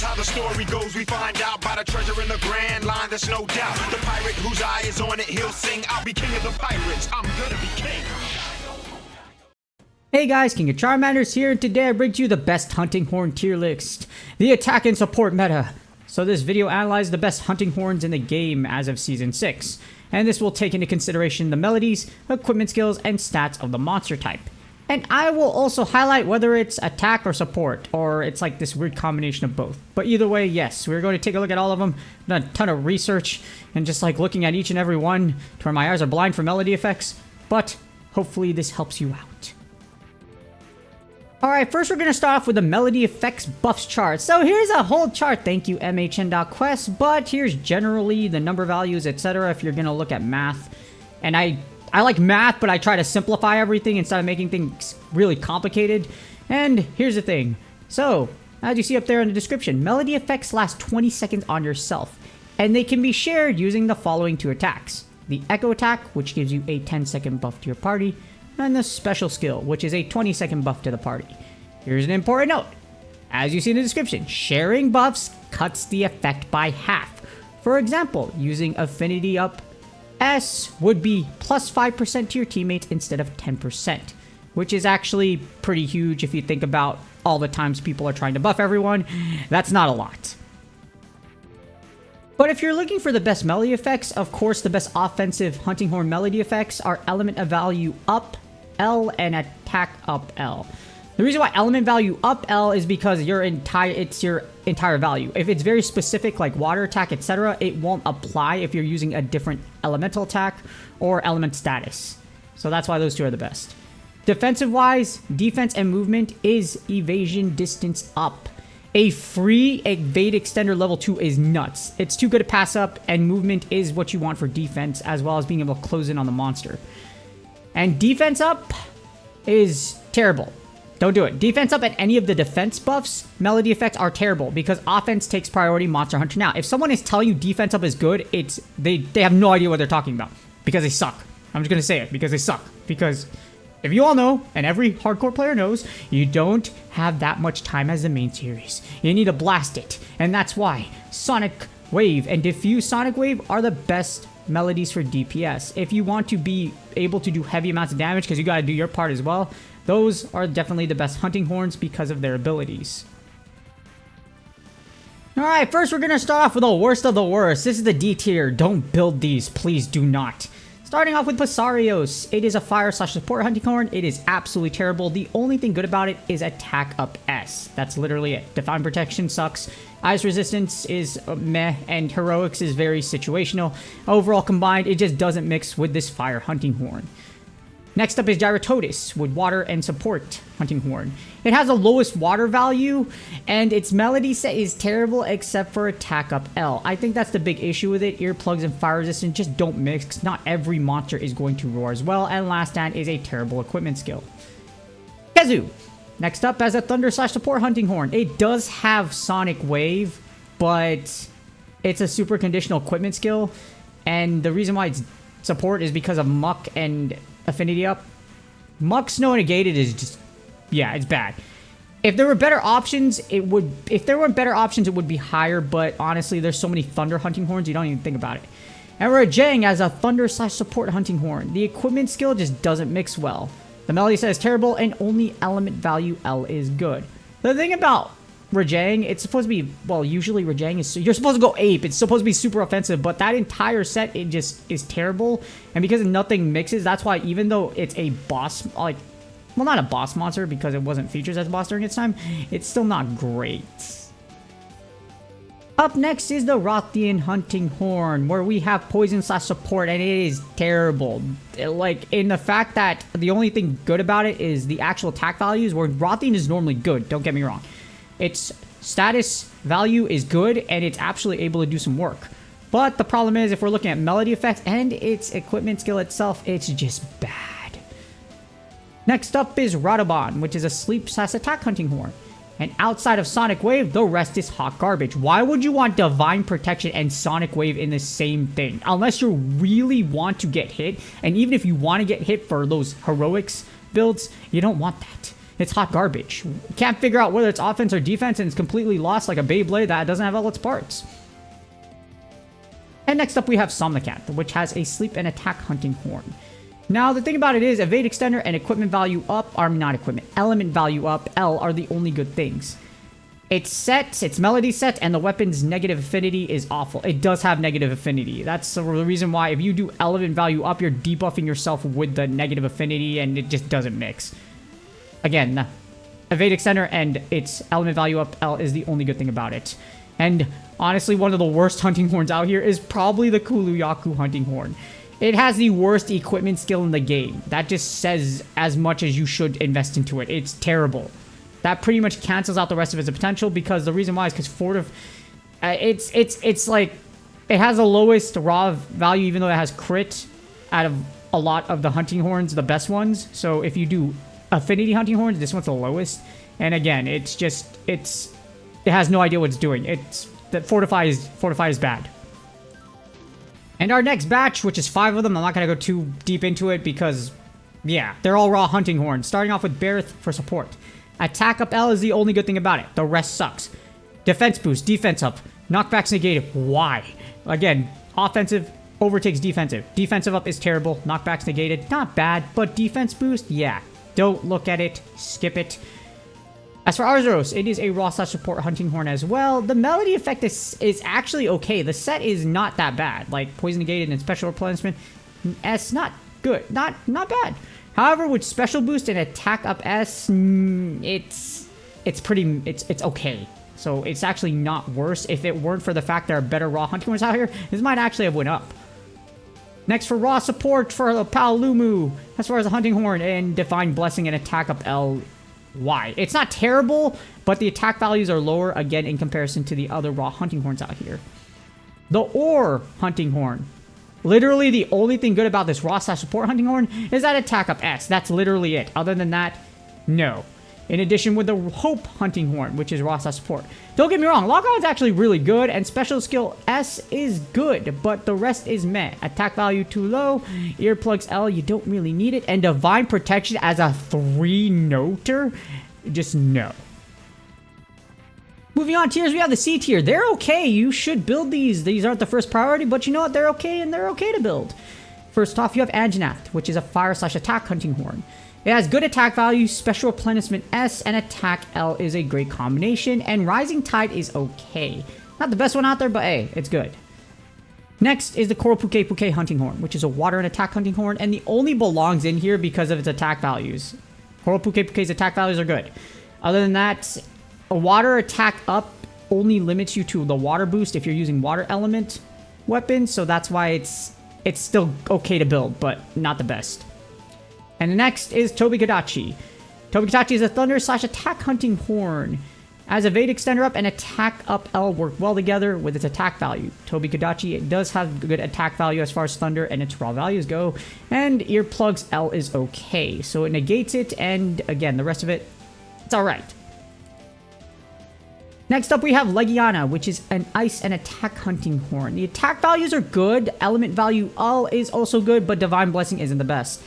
is how the story goes. We find out by the treasure in the grand line. There's no doubt. The pirate whose eye is on it, he'll sing. I'll be king of the pirates. I'm gonna be king. Hey guys, King of Charmanders here, and today I bring to you the best hunting horn tier list, the attack and support meta. So this video analyzes the best hunting horns in the game as of Season 6, and this will take into consideration the melodies, equipment skills, and stats of the monster type. And I will also highlight whether it's attack or support, or it's like this weird combination of both. But either way, yes, we're going to take a look at all of them, done a ton of research, and just like looking at each and every one to where my eyes are blind for melody effects, but hopefully this helps you out. Alright, first we're going to start off with the melody effects buffs chart. So here's a whole chart, thank you MHN.Quest, but here's generally the number values, etc. if you're going to look at math. And I like math, but I try to simplify everything instead of making things really complicated. And here's the thing. So, as you see up there in the description, melody effects last 20 seconds on yourself, and they can be shared using the following two attacks. The Echo attack, which gives you a 10-second buff to your party, and the special skill, which is a 20-second buff to the party. Here's an important note. As you see in the description, sharing buffs cuts the effect by half. For example, using Affinity Up S would be plus 5% to your teammates instead of 10%, which is actually pretty huge if you think about all the times people are trying to buff everyone. That's not a lot. But if you're looking for the best melody effects, of course the best offensive hunting horn melody effects are element of value up L and attack up L. The reason why element value up L is because it's your entire value. If it's very specific like water attack, etc., it won't apply if you're using a different elemental attack or element status. So that's why those two are the best. Defensive wise, defense and movement is evasion distance up. A free evade extender level 2 is nuts. It's too good to pass up, and movement is what you want for defense as well as being able to close in on the monster. And defense up is terrible. Don't do it. Defense up at any of the defense buffs, melody effects are terrible because offense takes priority Monster Hunter. Now, if someone is telling you defense up is good, they have no idea what they're talking about because they suck. I'm just going to say it because they suck. Because if you all know, and every hardcore player knows, you don't have that much time as the main series. You need to blast it. And that's why Sonic Wave and Diffuse Sonic Wave are the best melodies for DPS. If you want to be able to do heavy amounts of damage because you got to do your part as well, those are definitely the best hunting horns because of their abilities. Alright, first we're going to start off with the worst of the worst. This is the D tier. Don't build these. Please do not. Starting off with Pasarios. It is a fire/support hunting horn. It is absolutely terrible. The only thing good about it is attack up S. That's literally it. Divine protection sucks. Ice resistance is meh, and heroics is very situational. Overall combined, it just doesn't mix with this fire hunting horn. Next up is Gyratotis with water and support hunting horn. It has the lowest water value, and its melody set is terrible except for attack up L. I think that's the big issue with it. Earplugs and fire resistance just don't mix. Not every monster is going to roar as well, and Last Stand is a terrible equipment skill. Kezu. Next up as a thunder/support hunting horn. It does have Sonic Wave, but it's a super conditional equipment skill, and the reason why it's support is because of Muck and Affinity Up. Muck Snow Negated is just, yeah, it's bad. If there were better options, if there weren't better options, it would be higher, but honestly, there's so many thunder hunting horns, you don't even think about it. And Rajang as a thunder/support hunting horn. The equipment skill just doesn't mix well. The melody set is terrible, and only element value L is good. The thing about Rajang, it's supposed to be, well, usually Rajang is, you're supposed to go ape. It's supposed to be super offensive, but that entire set, it just is terrible. And because nothing mixes, that's why even though it's a boss, like, well, not a boss monster because it wasn't featured as a boss during its time, it's still not great. Up next is the Rothian hunting horn, where we have poison/support, and it is terrible. Like, in the fact that the only thing good about it is the actual attack values, where Rothian is normally good, don't get me wrong. Its status value is good, and it's actually able to do some work. But the problem is, if we're looking at melody effects and its equipment skill itself, it's just bad. Next up is Radobon, which is a sleep/attack hunting horn. And outside of Sonic Wave, the rest is hot garbage. Why would you want Divine Protection and Sonic Wave in the same thing? Unless you really want to get hit, and even if you want to get hit for those heroics builds, you don't want that. It's hot garbage. Can't figure out whether it's offense or defense, and it's completely lost like a Beyblade that doesn't have all its parts. And next up we have Somnicat, which has a sleep and attack hunting horn. Now, the thing about it is, evade extender and equipment value up are not equipment. Element value up, L, are the only good things. It's set, it's melody set, and the weapon's negative affinity is awful. It does have negative affinity. That's the reason why if you do element value up, you're debuffing yourself with the negative affinity, and it just doesn't mix. Again, evade extender and its element value up, L, is the only good thing about it. And honestly, one of the worst hunting horns out here is probably the Kuluyaku hunting horn. It has the worst equipment skill in the game. That just says as much as you should invest into it. It's terrible. That pretty much cancels out the rest of its potential, because the reason why is because it's like it has the lowest raw value, even though it has crit out of a lot of the hunting horns, the best ones. So if you do affinity hunting horns, this one's the lowest. And again, it has no idea what it's doing. Fortify is bad. And our next batch, which is 5 of them, I'm not going to go too deep into it because, yeah, they're all raw hunting horns. Starting off with Bareth for support. Attack up L is the only good thing about it. The rest sucks. Defense boost, defense up. Knockbacks negated. Why? Again, offensive overtakes defensive. Defensive up is terrible. Knockbacks negated. Not bad, but defense boost, yeah. Don't look at it. Skip it. As for Arzuros, it is a raw slash support hunting horn as well. The melody effect is actually okay. The set is not that bad. Like poison negated and special replenishment, S not good, not bad. However, with special boost and attack up S, it's okay. So it's actually not worse. If it weren't for the fact there are better raw hunting horns out here, this might actually have went up. Next for raw support for the Paolumu, as far as the hunting horn and divine blessing and attack up L. Why? It's not terrible, but the attack values are lower, again, in comparison to the other raw hunting horns out here. The Ore hunting horn. Literally, the only thing good about this raw slash support hunting horn is that attack up S. That's literally it. Other than that, no. In addition with the Hope hunting horn, which is raw slash support. Don't get me wrong, lock on is actually really good, and special skill S is good, but the rest is meh. Attack value too low, earplugs L, you don't really need it, and divine protection as a 3-noter, just no. Moving on tiers, we have the C tier. They're okay, you should build these. These aren't the first priority, but you know what, they're okay, and they're okay to build. First off, you have Anjanath, which is a fire slash attack hunting horn. It has good attack value, special replenishment S, and attack L is a great combination, and Rising Tide is okay. Not the best one out there, but hey, it's good. Next is the Koropuke Puke hunting horn, which is a water and attack hunting horn, and it only belongs in here because of its attack values. Koropuke Puke's attack values are good. Other than that, a water attack up only limits you to the water boost if you're using water element weapons, so that's why it's still okay to build, but not the best. And the next is Tobikadachi. Tobikadachi is a thunder slash attack hunting horn. As evade extender up and attack up L work well together with its attack value. Tobikadachi, it does have good attack value as far as thunder and its raw values go. And earplugs L is okay. So it negates it, and again, the rest of it, it's alright. Next up we have Legiana, which is an ice and attack hunting horn. The attack values are good, element value L is also good, but divine blessing isn't the best.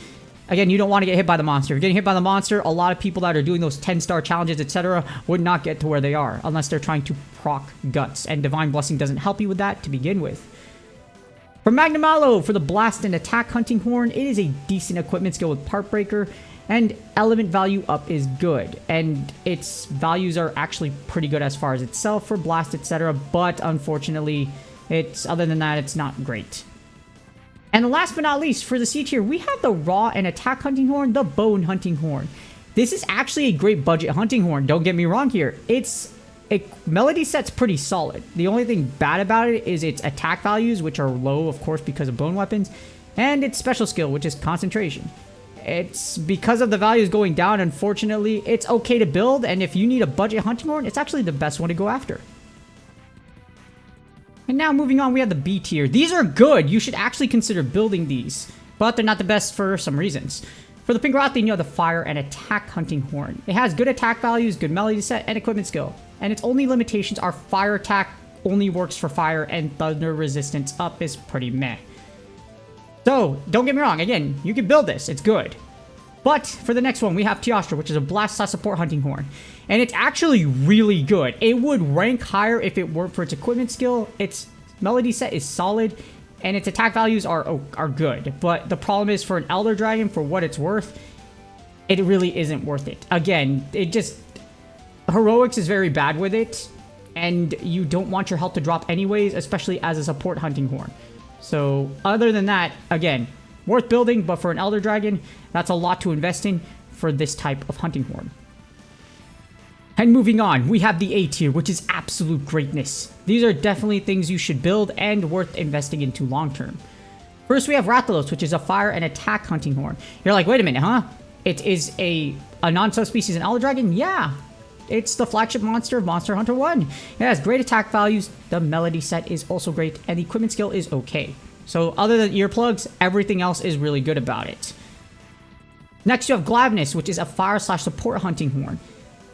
Again, you don't want to get hit by the monster. If you're getting hit by the monster, a lot of people that are doing those 10-star challenges, etc., would not get to where they are unless they're trying to proc guts, and divine blessing doesn't help you with that to begin with. For Magnamalo, for the blast and attack hunting horn, it is a decent equipment skill with part breaker, and element value up is good, and its values are actually pretty good as far as itself for blast, etc., but unfortunately, other than that, it's not great. And last but not least, for the C tier, we have the raw and attack hunting horn, the bone hunting horn. This is actually a great budget hunting horn, don't get me wrong here. Melody set's pretty solid. The only thing bad about it is its attack values, which are low, of course, because of bone weapons, and its special skill, which is concentration. It's because of the values going down, unfortunately, it's okay to build, and if you need a budget hunting horn, it's actually the best one to go after. And now moving on, we have the B tier. These are good. You should actually consider building these, but they're not the best for some reasons. For the Pingrathi, you have the fire and attack hunting horn. It has good attack values, good melody set, and equipment skill. And its only limitations are fire attack only works for fire, and thunder resistance up is pretty meh. So, don't get me wrong, again, you can build this, it's good. But for the next one, we have Teostra, which is a blast slash support hunting horn. And it's actually really good. It would rank higher if it weren't for its equipment skill. Its melody set is solid, and its attack values are good. But the problem is, for an Elder Dragon, for what it's worth, it really isn't worth it. Again, it just... Heroics is very bad with it, and you don't want your health to drop anyways, especially as a support hunting horn. So, other than that, again, worth building, but for an Elder Dragon, that's a lot to invest in for this type of hunting horn. And moving on, we have the A tier, which is absolute greatness. These are definitely things you should build and worth investing into long term. First, we have Rathalos, which is a fire and attack hunting horn. You're like, wait a minute, huh? It is a non-subspecies in Elder Dragon? Yeah. It's the flagship monster of Monster Hunter 1. It has great attack values, the melody set is also great, and the equipment skill is okay. So other than earplugs, everything else is really good about it. Next, you have Glavnus, which is a fire slash support hunting horn.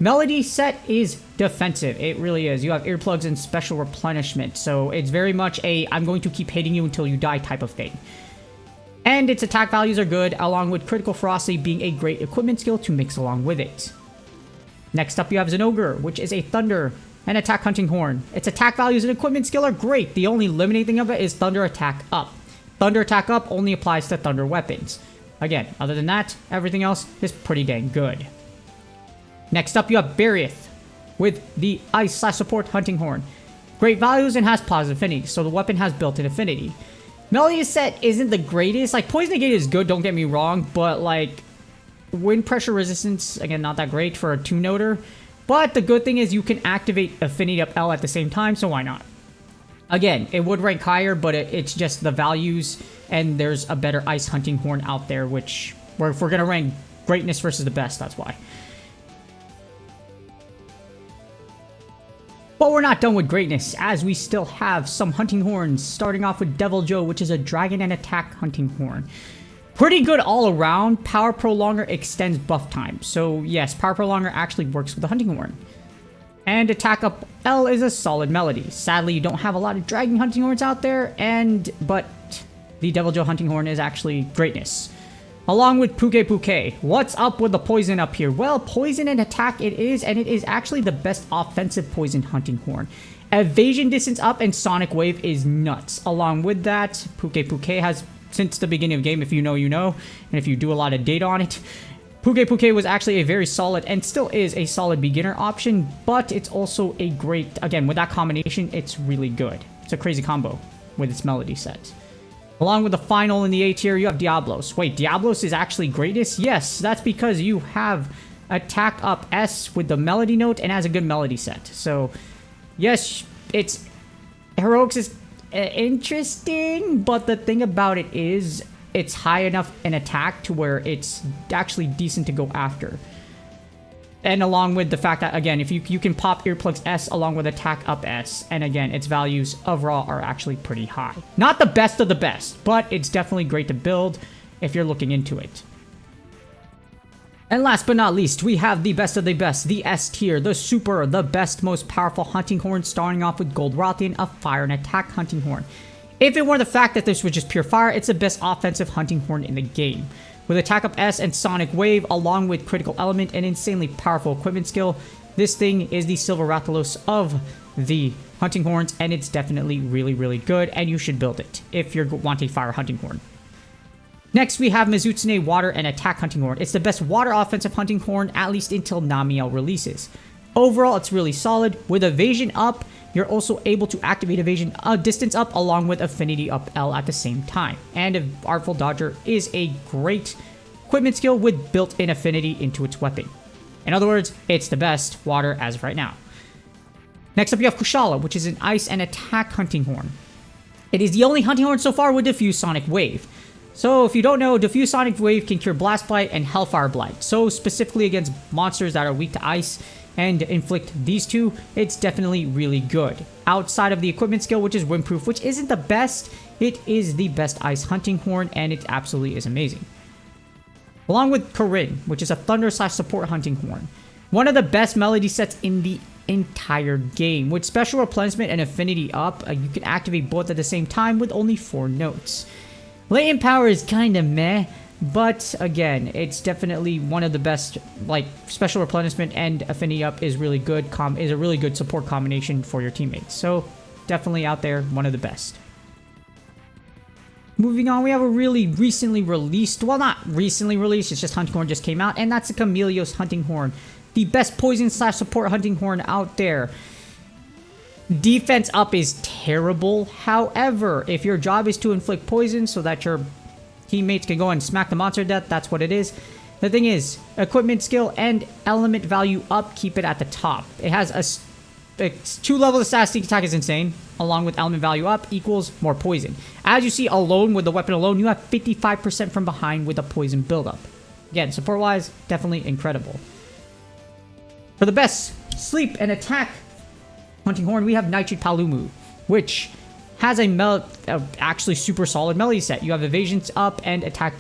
Melody set is defensive. It really is. You have earplugs and special replenishment. So it's very much a I'm going to keep hitting you until you die type of thing. And its attack values are good, along with critical ferocity being a great equipment skill to mix along with it. Next up, you have Zinogre, which is a thunder and attack hunting horn. Its attack values and equipment skill are great. The only limiting thing of it is thunder attack up. Thunder attack up only applies to thunder weapons. Again, other than that, everything else is pretty dang good. Next up, you have Bariath with the ice slash support hunting horn. Great values and has positive affinity, so the weapon has built-in affinity. Melody set isn't the greatest. Like, Poison Negate is good, don't get me wrong, but like... Wind pressure resistance, again, not that great for a 2-noter. But the good thing is you can activate Affinity up L at the same time, so why not? Again, it would rank higher, but it's just the values, and there's a better ice hunting horn out there, which, if we're going to rank greatness versus the best, that's why. But we're not done with greatness, as we still have some hunting horns, starting off with Devil Joe, which is a dragon and attack hunting horn. Pretty good all around. Power Prolonger extends buff time. So yes, Power Prolonger actually works with the hunting horn. And attack up L is a solid melody. Sadly, you don't have a lot of dragon hunting horns out there, but the Devil Joe hunting horn is actually greatness. Along with Puke Puke. What's up with the poison up here? Well, poison and attack it is, and it is actually the best offensive poison hunting horn. Evasion distance up and Sonic Wave is nuts. Along with that, Puke Puke has... Since the beginning of the game, if you know, you know. And if you do a lot of data on it, Puke Puke was actually a very solid, and still is a solid beginner option, but it's also a great, again, with that combination, it's really good. It's a crazy combo with its melody set. Along with the final in the A tier, you have Diablos. Wait, Diablos is actually greatest? Yes, that's because you have attack up S with the melody note and has a good melody set. So, yes, it's... Heroics is... interesting, but the thing about it is it's high enough in attack to where it's actually decent to go after. And along with the fact that, again, if you can pop earplugs S along with attack up S, and again, its values overall are actually pretty high. Not the best of the best, but it's definitely great to build if you're looking into it. And last but not least, we have the best of the best, the S tier, the super, the best, most powerful hunting horn, starting off with Gold Rothian, a fire and attack hunting horn. If it weren't the fact that this was just pure fire, it's the best offensive hunting horn in the game. With attack up S and Sonic Wave, along with critical element and insanely powerful equipment skill, this thing is the Silver Rathalos of the hunting horns, and it's definitely really, really good, and you should build it if you're wanting fire hunting horn. Next, we have Mizutsune Water and Attack Hunting Horn. It's the best water offensive hunting horn, at least until Namiel releases. Overall, it's really solid. With Evasion up, you're also able to activate Evasion distance up along with Affinity up L at the same time. And Artful Dodger is a great equipment skill with built-in affinity into its weapon. In other words, it's the best water as of right now. Next up, you have Kushala, which is an ice and attack hunting horn. It is the only hunting horn so far with Diffuse Sonic Wave. So, if you don't know, Diffuse Sonic Wave can cure Blast Blight and Hellfire Blight. So, specifically against monsters that are weak to ice and inflict these two, it's definitely really good. Outside of the equipment skill, which is Windproof, which isn't the best, it is the best ice hunting horn, and it absolutely is amazing. Along with Corinne, which is a thunder slash support hunting horn. One of the best melody sets in the entire game. With special replenishment and affinity up, you can activate both at the same time with only 4 notes. Latent power is kinda meh, But again, it's definitely one of the best. Like, special replenishment and affinity up is really good. Is a really good support combination for your teammates. So definitely out there, one of the best. Moving on, we have a really recently released, well, not recently released, it's just hunting horn just came out, and that's the Chameleos hunting horn. The best poison / support hunting horn out there. Defense up is terrible. However, if your job is to inflict poison so that your teammates can go and smack the monster to death, that's what it is. The thing is, equipment skill and element value up, keep it at the top. It has it's 2 levels of stat. Sneak attack is insane, along with element value up equals more poison. As you see, alone with the weapon alone, you have 55% from behind with a poison buildup. Again, support wise, definitely incredible. For the best sleep and attack hunting horn, we have Nitrate Palumu, which has a actually super solid melody set. You have evasions up and attack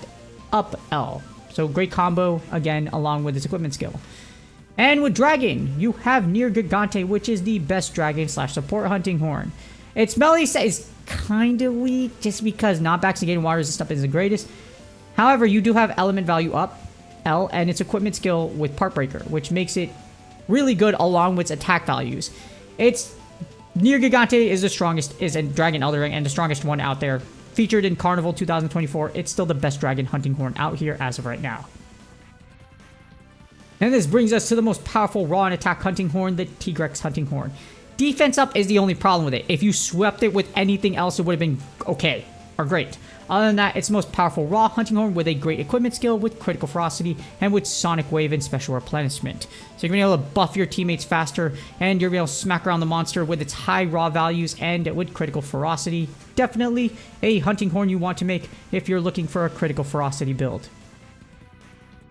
up L. So great combo, again, along with its equipment skill. And with Dragon, you have Near Gigante, which is the best Dragon / support hunting horn. Its melody set is kind of weak, just because knockbacks and getting waters and stuff isn't the greatest. However, you do have element value up, L, and its equipment skill with Part Breaker, which makes it really good along with its attack values. Its Near Gigante is the strongest, is a Dragon Elder Ring, and the strongest one out there. Featured in Carnival 2024, it's still the best Dragon hunting horn out here as of right now. And this brings us to the most powerful raw and attack hunting horn, the Tigrex hunting horn. Defense up is the only problem with it. If you swept it with anything else, it would have been okay or great. Other than that, it's the most powerful raw hunting horn with a great equipment skill, with critical ferocity, and with sonic wave and special replenishment. So you're going to be able to buff your teammates faster, and you're going to be able to smack around the monster with its high raw values and with critical ferocity. Definitely a hunting horn you want to make if you're looking for a critical ferocity build.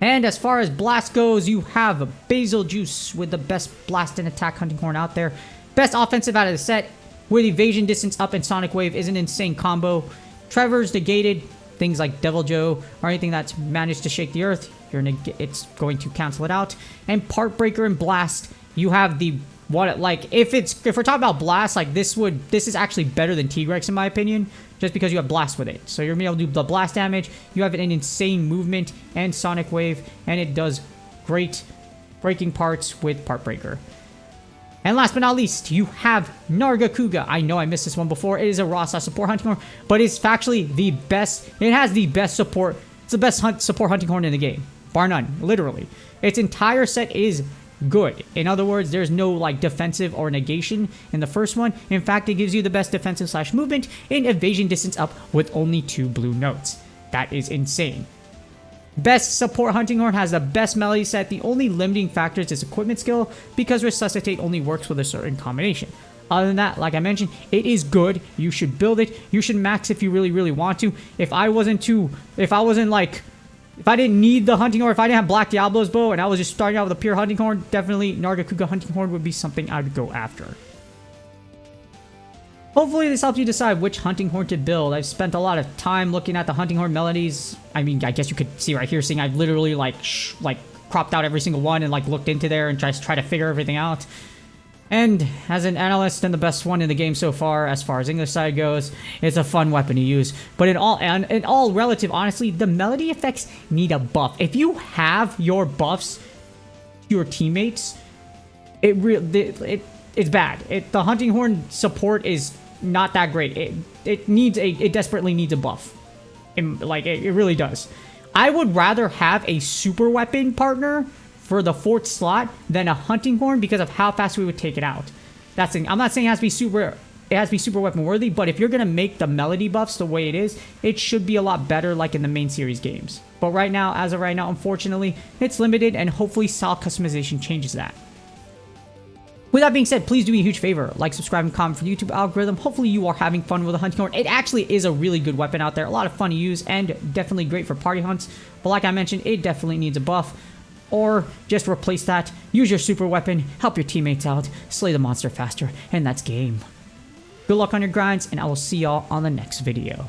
And as far as blast goes, you have Basil Juice with the best blast and attack hunting horn out there. Best offensive out of the set, with evasion distance up and sonic wave is an insane combo. Trevor's negated, things like Devil Joe or anything that's managed to shake the earth, it's going to cancel it out. And Part Breaker and Blast, you have the if we're talking about Blast, like this is actually better than Tigrex in my opinion, just because you have Blast with it. So you're gonna be able to do the blast damage. You have an insane movement and sonic wave, and it does great breaking parts with Part Breaker. And last but not least, you have Nargacuga. I know I missed this one before. It is a raw / support hunting horn, but it's factually the best. It has the best support. It's the best support hunting horn in the game, bar none, literally. Its entire set is good. In other words, there's no like defensive or negation in the first one. In fact, it gives you the best defensive / movement in evasion distance up with only 2 blue notes. That is insane. Best support hunting horn has the best melody set. The only limiting factor is its equipment skill, because Resuscitate only works with a certain combination. Other than that, like I mentioned, it is good. You should build it. You should max if you really want to. If I didn't need the hunting horn, if I didn't have Black Diablo's bow and I was just starting out with a pure hunting horn, definitely Nargacuga hunting horn would be something I would go after. Hopefully this helps you decide which hunting horn to build. I've spent a lot of time looking at the hunting horn melodies. I mean, I guess you could see right here, seeing I've literally like cropped out every single one and like looked into there and try to figure everything out. And as an analyst and the best one in the game so far as English side goes, it's a fun weapon to use. But in all relative, honestly, the melody effects need a buff. If you have your buffs to your teammates, it's bad. The hunting horn support is not that great. It desperately needs a buff. It really does. I would rather have a super weapon partner for the 4th slot than a hunting horn, because of how fast we would take it out. That's the thing. I'm not saying it has to be super weapon worthy, but if you're gonna make the melody buffs the way it is, it should be a lot better like in the main series games. But as of right now, unfortunately, it's limited, and hopefully style customization changes that. With that being said, please do me a huge favor. Like, subscribe, and comment for the YouTube algorithm. Hopefully you are having fun with the hunting horn. It actually is a really good weapon out there. A lot of fun to use, and definitely great for party hunts. But like I mentioned, it definitely needs a buff. Or just replace that, use your super weapon, help your teammates out, slay the monster faster, and that's game. Good luck on your grinds, and I will see y'all on the next video.